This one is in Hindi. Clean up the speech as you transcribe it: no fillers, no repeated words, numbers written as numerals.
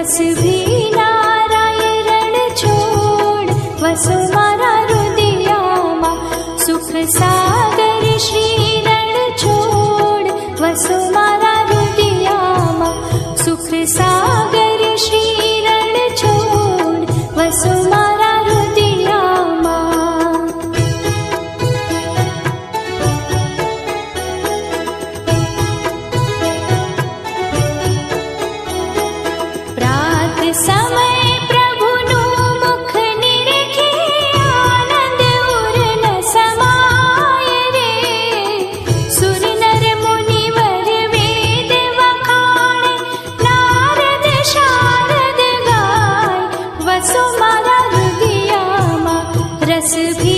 रस भी नारायण छोड़ वसो मारा हृदयामा सुख सागर श्री रण छोड़ वसो मारा हृदयामा सुख सागर श्री रण छोड़ वसो मारा हृदयामा प्रात समय प्रभुनु मुख निरखे आनंद उर न समाय रे सुर नर मुनिवर वेद वखाणे नारद शारद गाय वसो मारा हृदयामा रस भी